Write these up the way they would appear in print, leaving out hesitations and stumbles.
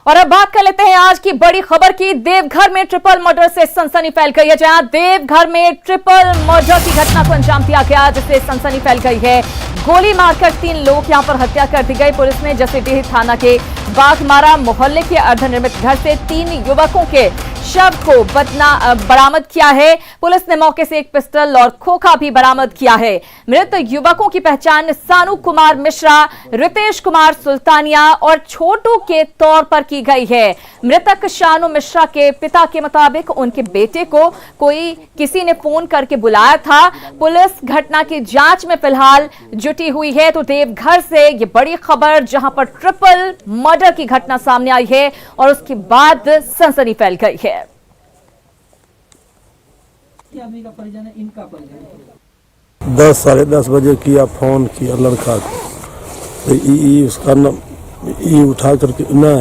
और अब बात कर लेते हैं आज की बड़ी खबर की। देवघर में ट्रिपल मर्डर से सनसनी फैल गई है। जहां देवघर में ट्रिपल मर्डर की घटना को अंजाम दिया गया, जिससे सनसनी फैल गई है। गोली मारकर 3 लोग यहां पर हत्या कर दी गई। पुलिस ने जसीडीह थाना के बाघमारा मोहल्ले के अर्धनिर्मित घर से 3 युवकों के शव को बरामद किया है। पुलिस ने मौके से एक पिस्टल और खोखा भी बरामद किया है। मृत युवकों की पहचान सानू कुमार मिश्रा, रितेश कुमार सुल्तानिया और छोटू के तौर पर की गई है। मृतक शानू मिश्रा के पिता के मुताबिक उनके बेटे को किसी ने फोन करके बुलाया था। पुलिस घटना की जांच में फिलहाल जुटी हुई है। तो देवघर से ये बड़ी खबर, जहां पर ट्रिपल मर्डर की घटना सामने आई है और उसके बाद सनसनी फैल गई है। का परिजन है, इनका परिजन 10 साढ़े 10 बजे किया, फोन किया लड़का को, तो उसका उठा करके ना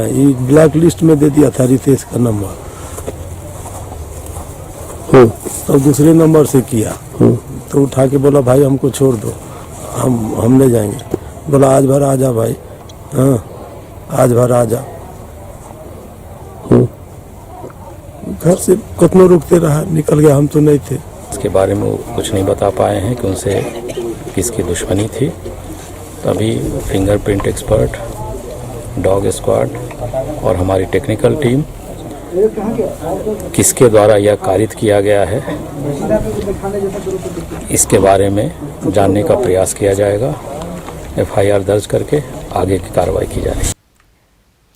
ब्लैक लिस्ट में दे दिया था रितेश का नंबर। तब दूसरे नंबर से किया तो उठा के बोला भाई हमको छोड़ दो, हम ले जाएंगे। बोला आज भर आ जा भाई, हाँ आज भर आ जा। घर से कितना रुकते रहा, निकल गया, हम तो नहीं थे। इसके बारे में वो कुछ नहीं बता पाए हैं कि उनसे किसकी दुश्मनी थी। तभी फिंगरप्रिंट एक्सपर्ट, डॉग स्क्वाड और हमारी टेक्निकल टीम किसके द्वारा यह कारित किया गया है, इसके बारे में जानने का प्रयास किया जाएगा। FIR दर्ज करके आगे की कार्रवाई की जाएगी।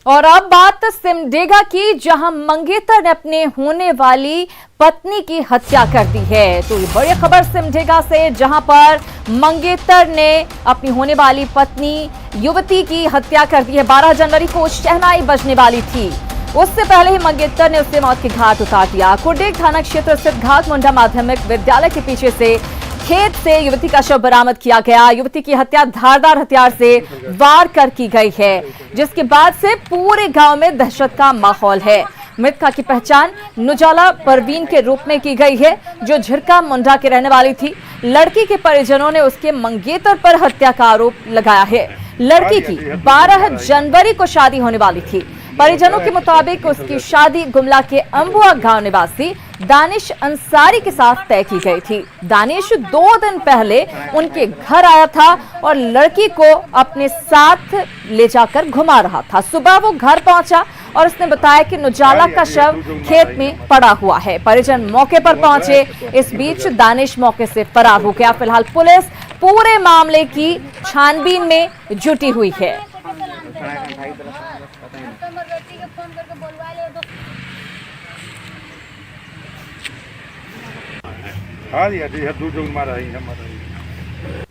और अब बात सिमडेगा की, जहां मंगेतर ने अपने होने वाली पत्नी की हत्या कर दी है। तो ये बड़ी खबर सिमडेगा से, जहां पर मंगेतर ने अपनी होने वाली पत्नी युवती की हत्या कर दी है। 12 जनवरी को शहनाई बजने वाली थी, उससे पहले ही मंगेतर ने उससे मौत के घाट उतार दिया। कुरडेग थाना क्षेत्र स्थित घाट मुंडा माध्यमिक विद्यालय के पीछे से खेत से युवती का शव बरामद किया गया। युवती की हत्या धारदार हथियार से वार कर की गई है, जिसके बाद से पूरे गांव में दहशत का माहौल है। मृतका की पहचान नुजाला परवीन के रूप में की गई है, जो झिरका मुंडा के रहने वाली थी। लड़की के परिजनों ने उसके मंगेतर पर हत्या का आरोप लगाया है। लड़की की 12 जनवरी को शादी होने वाली थी। परिजनों के मुताबिक उसकी शादी गुमला के अंबुआ गांव निवासी दानिश अंसारी के साथ तय की गई थी। दानिश 2 दिन पहले उनके घर आया था और लड़की को अपने साथ ले जाकर घुमा रहा था। सुबह वो घर पहुंचा और उसने बताया कि नुजाला का शव खेत में पड़ा हुआ है। परिजन मौके पर पहुंचे, इस बीच दानिश मौके से फरार हो गया। फिलहाल पुलिस पूरे मामले की छानबीन में जुटी हुई है।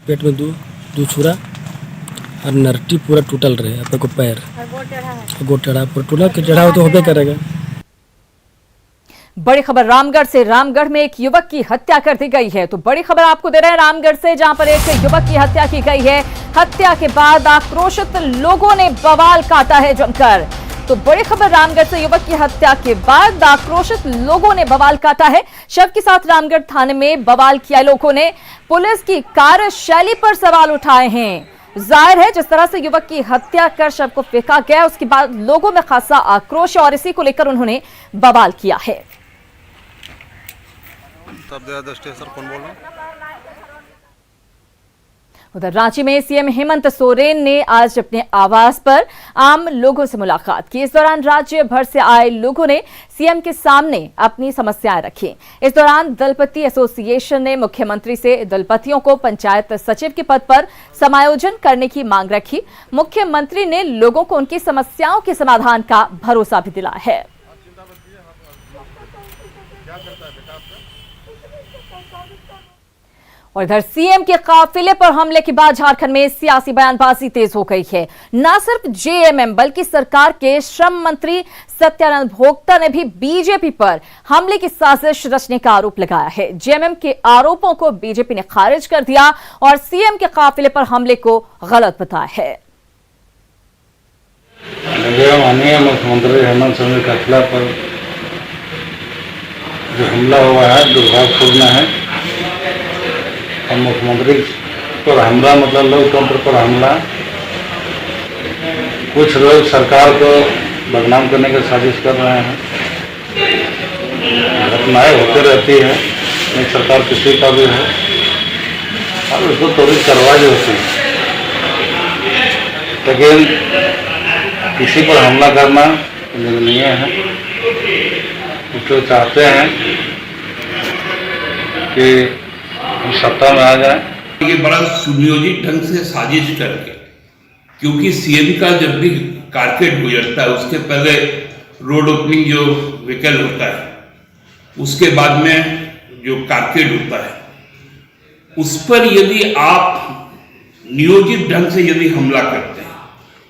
पेट में दो छुरा और नरटी पूरा टूटल रहे, अपने को पैर गोट टेढ़ा पूरा टूटा के टेढ़ा हो तो होबे करेगा। बड़ी खबर रामगढ़ से। रामगढ़ में एक युवक की हत्या कर दी गई है। तो बड़ी खबर आपको दे रहे हैं रामगढ़ से, जहां पर एक युवक की हत्या की गई है। हत्या के बाद आक्रोशित लोगों ने बवाल काटा है जमकर। तो बड़ी खबर रामगढ़ से, युवक की हत्या के बाद आक्रोशित लोगों ने बवाल काटा है। शव के साथ रामगढ़ थाने में बवाल किया लोगों ने। पुलिस की कार्यशैली पर सवाल उठाए हैं। जाहिर है जिस तरह से युवक की हत्या कर शव को फेंका गया, उसके बाद लोगों में खासा आक्रोश और इसी को लेकर उन्होंने बवाल किया है। उधर रांची में सीएम हेमंत सोरेन ने आज अपने आवास पर आम लोगों से मुलाकात की। इस दौरान राज्य भर से आए लोगों ने सीएम के सामने अपनी समस्याएं रखी। इस दौरान दलपति एसोसिएशन ने मुख्यमंत्री से दलपतियों को पंचायत सचिव के पद पर समायोजन करने की मांग रखी। मुख्यमंत्री ने लोगों को उनकी समस्याओं के समाधान का भरोसा भी दिलाया है। और इधर सीएम के काफिले पर हमले के बाद झारखंड में सियासी बयानबाजी तेज हो गई है। न सिर्फ जेएमएम बल्कि सरकार के श्रम मंत्री सत्यानंद भोक्ता ने भी बीजेपी पर हमले की साजिश रचने का आरोप लगाया है। जेएमएम के आरोपों को बीजेपी ने खारिज कर दिया और सीएम के काफिले पर हमले को गलत बताया है। माननीय मुख्यमंत्री हेमंत सोरेन के काफिला पर जो हमला हुआ है दुर्भाग्यपूर्ण है। और मुख्यमंत्री पर हमला मतलब लोकतंत्र पर हमला। कुछ लोग सरकार को बदनाम करने की साजिश कर रहे हैं। घटनाएं होती रहती है, नहीं सरकार किसी का भी है और उसको त्वरित कार्रवाई होती है, लेकिन किसी पर हमला करना निंदनीय है। उसको चाहते हैं कि हम सत्ता में आ जाए। ये बड़ा सुनियोजित ढंग से साजिश करके, क्योंकि सीएम का जब भी कारकेड गुजरता है उसके पहले रोड ओपनिंग जो व्हीकल होता है, उसके बाद में जो कारकेड होता है, उस पर यदि आप नियोजित ढंग से यदि हमला करते हैं,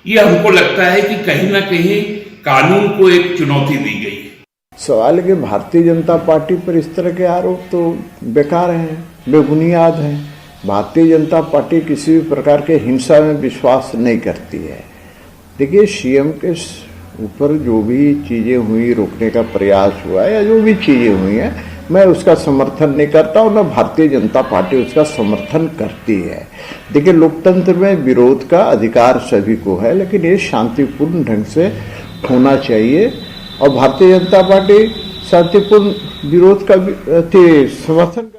ये हमको लगता है कि कहीं ना कहीं कानून को एक चुनौती दी गई है। सवाल है कि भारतीय जनता पार्टी पर इस तरह के आरोप तो बेकार हैं, बेबुनियाद हैं। भारतीय जनता पार्टी किसी भी प्रकार के हिंसा में विश्वास नहीं करती है। देखिए, सीएम के ऊपर जो भी चीज़ें हुई, रोकने का प्रयास हुआ है या जो भी चीज़ें हुई हैं, मैं उसका समर्थन नहीं करता और न भारतीय जनता पार्टी उसका समर्थन करती है। देखिए, लोकतंत्र में विरोध का अधिकार सभी को है, लेकिन ये शांतिपूर्ण ढंग से होना चाहिए और भारतीय जनता पार्टी शांतिपूर्ण विरोध का समर्थन।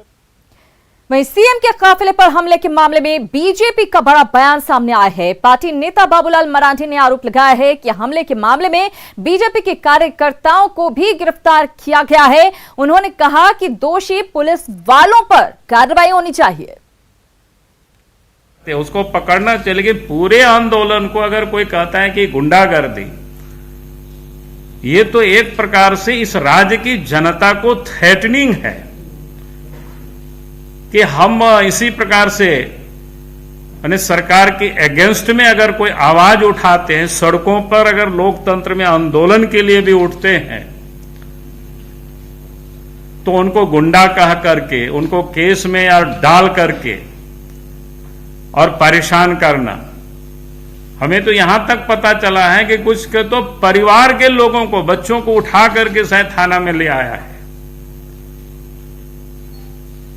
वहीं सीएम के काफिले पर हमले के मामले में बीजेपी का बड़ा बयान सामने आया है। पार्टी नेता बाबूलाल मरांडी ने आरोप लगाया है कि हमले के मामले में बीजेपी के कार्यकर्ताओं को भी गिरफ्तार किया गया है। उन्होंने कहा कि दोषी पुलिस वालों पर कार्रवाई होनी चाहिए। उसको पकड़ना चाहिए, लेकिन पूरे आंदोलन को अगर कोई कहता है कि गुंडागर्दी, ये तो एक प्रकार से इस राज्य की जनता को थ्रेटनिंग है कि हम इसी प्रकार से यानी सरकार के अगेंस्ट में अगर कोई आवाज उठाते हैं, सड़कों पर अगर लोकतंत्र में आंदोलन के लिए भी उठते हैं, तो उनको गुंडा कह करके, उनको केस में या डाल करके और परेशान करना। हमें तो यहां तक पता चला है कि कुछ के तो परिवार के लोगों को, बच्चों को उठा करके शायद थाना में ले आया है।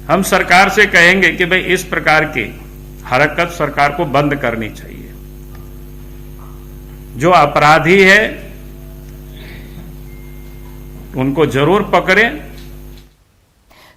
हम सरकार से कहेंगे कि भाई इस प्रकार की हरकत सरकार को बंद करनी चाहिए। जो अपराधी है उनको जरूर पकड़ें।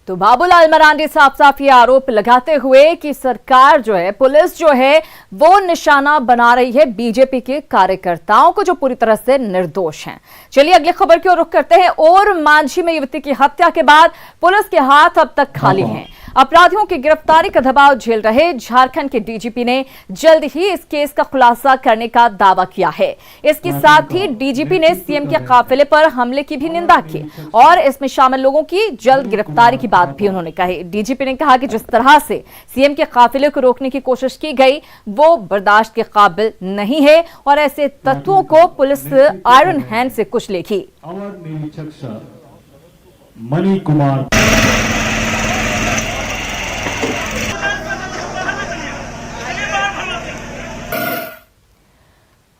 तो बाबूलाल मरांडी साफ साफ ये आरोप लगाते हुए कि सरकार जो है, पुलिस जो है, वो निशाना बना रही है बीजेपी के कार्यकर्ताओं को जो पूरी तरह से निर्दोष हैं। चलिए अगली खबर की ओर रुख करते हैं। और मांझी में युवती की हत्या के बाद पुलिस के हाथ अब तक खाली हैं। अपराधियों की गिरफ्तारी का दबाव झेल रहे झारखंड के डीजीपी ने जल्द ही इस केस का खुलासा करने का दावा किया है। इसके साथ ही डीजीपी ने सीएम के काफिले पर हमले की भी निंदा की और इसमें शामिल लोगों की जल्द गिरफ्तारी की बात भी उन्होंने कही। डीजीपी ने कहा कि जिस तरह से सीएम के काफिले को रोकने की कोशिश की गई, वो बर्दाश्त के काबिल नहीं है और ऐसे तत्वों को पुलिस आयरन हैंड से कुचलेगी। मणि कुमार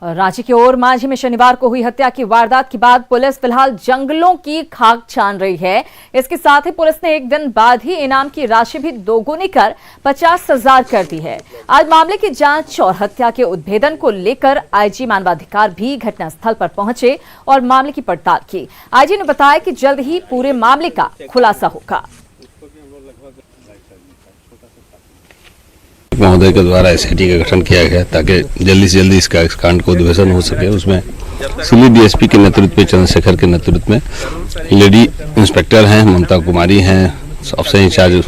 रांची की ओर मांझी में शनिवार को हुई हत्या की वारदात के बाद पुलिस फिलहाल जंगलों की खाक छान रही है। इसके साथ ही पुलिस ने एक दिन बाद ही इनाम की राशि भी दोगुनी कर 50,000 कर दी है। आज मामले की जांच और हत्या के उद्भेदन को लेकर आईजी मानवाधिकार भी घटनास्थल पर पहुंचे और मामले की पड़ताल की। आईजी ने बताया कि जल्द ही पूरे मामले का खुलासा होगा। महोदय के द्वारा एसआईटी का गठन किया गया ताकि जल्दी से जल्दी इसका कांड को उद्भेदन हो सके। उसमें सिली डीएसपी के नेतृत्व में, चंद्रशेखर के नेतृत्व में लेडी इंस्पेक्टर हैं, ममता कुमारी हैं, ऑफिसर इंचार्ज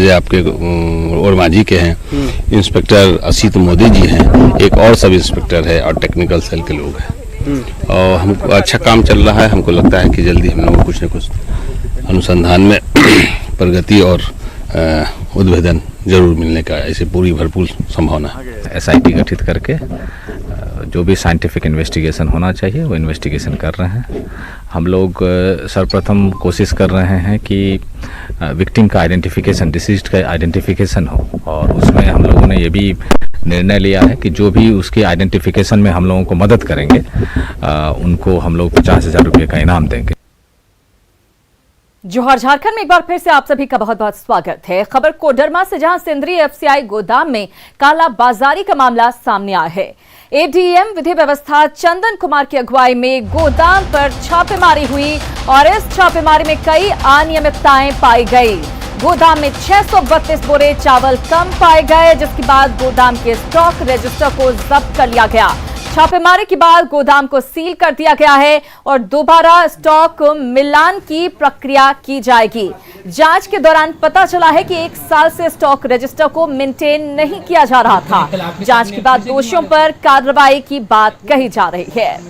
है आपके और मांझी के हैं, इंस्पेक्टर असित मोदी जी हैं, एक और सब इंस्पेक्टर है और टेक्निकल सेल के लोग हैं। और हमको अच्छा काम चल रहा है। हमको लगता है कि जल्दी हम लोग कुछ न कुछ अनुसंधान में प्रगति और उद्भेदन जरूर मिलने का ऐसे पूरी भरपूर संभावना है। एसआईटी गठित करके जो भी साइंटिफिक इन्वेस्टिगेशन होना चाहिए वो इन्वेस्टिगेशन कर रहे हैं। हम लोग सर्वप्रथम कोशिश कर रहे हैं कि विक्टिम का आइडेंटिफिकेशन, डिसीज्ड का आइडेंटिफिकेशन हो और उसमें हम लोगों ने ये भी निर्णय लिया है कि जो भी उसके आइडेंटिफिकेशन में हम लोगों को मदद करेंगे उनको हम लोग 50,000 रुपये का इनाम देंगे। जोहार झारखंड में एक बार फिर से आप सभी का बहुत बहुत स्वागत है। खबर कोडरमा से, जहां सिंदरी एफसीआई गोदाम में काला बाजारी का मामला सामने आया है। एडीएम विधि व्यवस्था चंदन कुमार की अगुवाई में गोदाम पर छापेमारी हुई और इस छापेमारी में कई अनियमितताएं पाई गई। गोदाम में 632 बोरे चावल कम पाए गए, जिसके बाद गोदाम के स्टॉक रजिस्टर को जब्त कर लिया गया। छापेमारी के बाद गोदाम को सील कर दिया गया है और दोबारा स्टॉक मिलान की प्रक्रिया की जाएगी। जांच के दौरान पता चला है कि 1 साल से स्टॉक रजिस्टर को मेंटेन नहीं किया जा रहा था। जांच के बाद दोषियों पर कार्रवाई की बात कही जा रही है।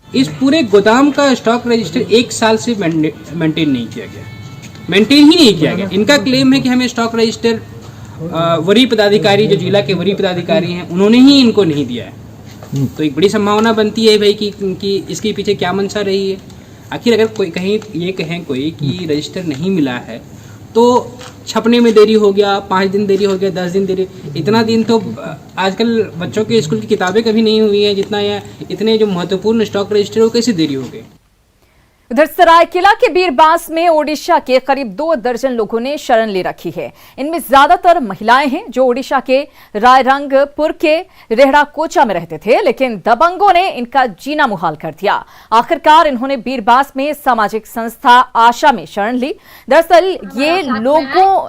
इस पूरे गोदाम का स्टॉक रजिस्टर 1 साल से मेंटेन नहीं किया गया, मेंटेन ही नहीं किया गया। इनका क्लेम है कि हमें स्टॉक रजिस्टर वरीय पदाधिकारी, जो जिला के वरीय पदाधिकारी हैं, उन्होंने ही इनको नहीं दिया है। तो एक बड़ी संभावना बनती है भाई कि इसके पीछे क्या मंशा रही है। आखिर अगर कोई कहीं ये कहें कोई कि रजिस्टर नहीं मिला है तो छपने में देरी हो गया, 5 दिन देरी हो गया, 10 दिन देरी, इतना दिन तो आजकल बच्चों के स्कूल की किताबें कभी नहीं हुई हैं जितना इतने जो महत्वपूर्ण स्टॉक रजिस्टर हो कैसे देरी हो गई। उधर सरायकेला के बीरबांस में ओडिशा के करीब 2 दर्जन लोगों ने शरण ले रखी है। इनमें ज्यादातर महिलाएं हैं जो ओडिशा के रायरंगपुर के रेहड़ा कोचा में रहते थे, लेकिन दबंगों ने इनका जीना मुहाल कर दिया। आखिरकार इन्होंने बीरबांस में सामाजिक संस्था आशा में शरण ली। दरअसल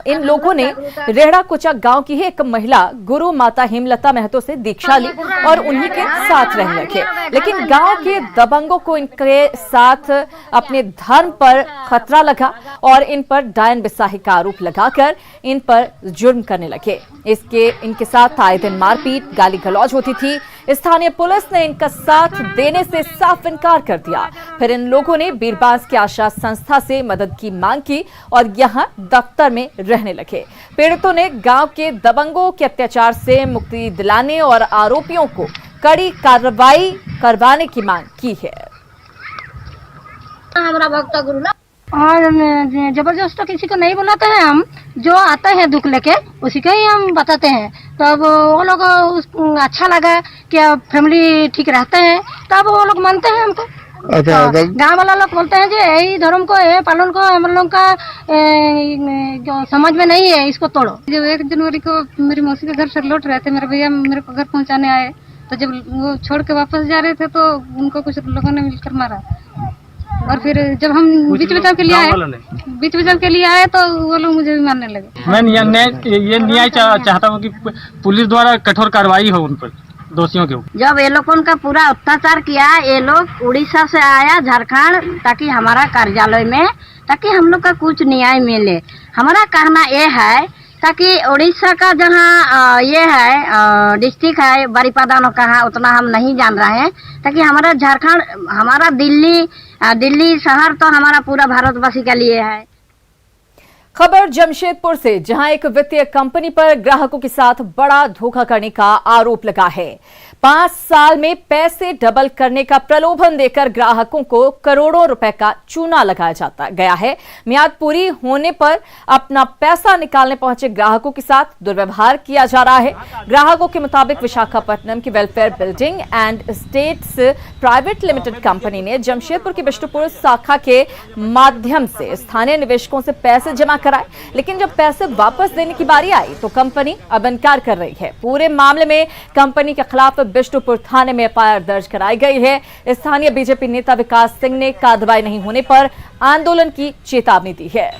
इन लोगों ने रेहड़ा कोचा गांव की ही एक महिला गुरु माता हेमलता महतो से दीक्षा ली और उन्हीं के साथ रहने लगे, लेकिन गांव के दबंगों को इनके साथ अपने धर्म पर खतरा लगा और इन पर डायन बिसाही का आरोप लगाकर इन पर जुर्म करने लगे। इनके साथ आए दिन मारपीट, गाली गलौज होती थी। स्थानीय पुलिस ने इनका साथ देने से साफ इनकार कर दिया। फिर इन लोगों ने बीरबांस की आशा संस्था से मदद की मांग की और यहां दफ्तर में रहने लगे। पीड़ितों ने गांव के दबंगों के अत्याचार से मुक्ति दिलाने और आरोपियों को कड़ी कार्रवाई करवाने की मांग की है। हमारा भक्त गुरु और जबरदस्त तो किसी को नहीं बुलाते हैं हम, जो आता है दुख लेके उसी को ही हम बताते हैं। तो अब वो लोग अच्छा लगा कि अब फैमिली ठीक रहते हैं, तो अब वो लोग मानते हैं हमको। गाँव वाला लोग बोलते हैं जो यही धर्म को है पालन को हम लोग का समझ में नहीं है, इसको तोड़ो। जब 1 जनवरी को मेरी मौसी के घर से लौट रहे थे, मेरे भैया मेरे को घर पहुँचाने आए, तो जब वो छोड़ के वापस जा रहे थे तो उनको कुछ लोगों ने मिलकर मारा। और फिर जब हम बीच बचाव के लिए आए तो वो लोग मुझे भी मारने लगे। मैं ये न्याय चाहता हूँ कि पुलिस द्वारा कठोर कार्रवाई हो उन पर, दोषियों के ऊपर। जब ये लोगों का पूरा अत्याचार किया, ये लोग उड़ीसा से आया झारखंड ताकि हमारा कार्यालय में, ताकि हम लोग का कुछ न्याय मिले। हमारा कहना ये है ताकि उड़ीसा का जहाँ ये है डिस्ट्रिक्ट है बारीपादा कहाँ, उतना हम नहीं जान रहे हैं, ताकि हमारा झारखंड, हमारा दिल्ली शहर तो हमारा पूरा भारतवासी के लिए है। खबर जमशेदपुर से, जहां एक वित्तीय कंपनी पर ग्राहकों के साथ बड़ा धोखा करने का आरोप लगा है। 5 साल में पैसे डबल करने का प्रलोभन देकर ग्राहकों को करोड़ों रुपए का चूना लगाया गया है। मियाद पूरी होने पर अपना पैसा निकालने पहुंचे ग्राहकों के साथ दुर्व्यवहार किया जा रहा है। ग्राहकों के मुताबिक विशाखापट्टनम की welfare building and estates private limited company ने जमशेदपुर की बिष्टुपुर शाखा के माध्यम से स्थानीय निवेशकों से पैसे जमा कराए, लेकिन जब पैसे वापस देने की बारी आई तो कंपनी अब इनकार कर रही है। पूरे मामले में कंपनी के खिलाफ बिष्टुपुर थाने में एफआईआर दर्ज कराई गई है। स्थानीय बीजेपी नेता विकास सिंह ने कार्रवाई नहीं होने पर आंदोलन की चेतावनी दी है।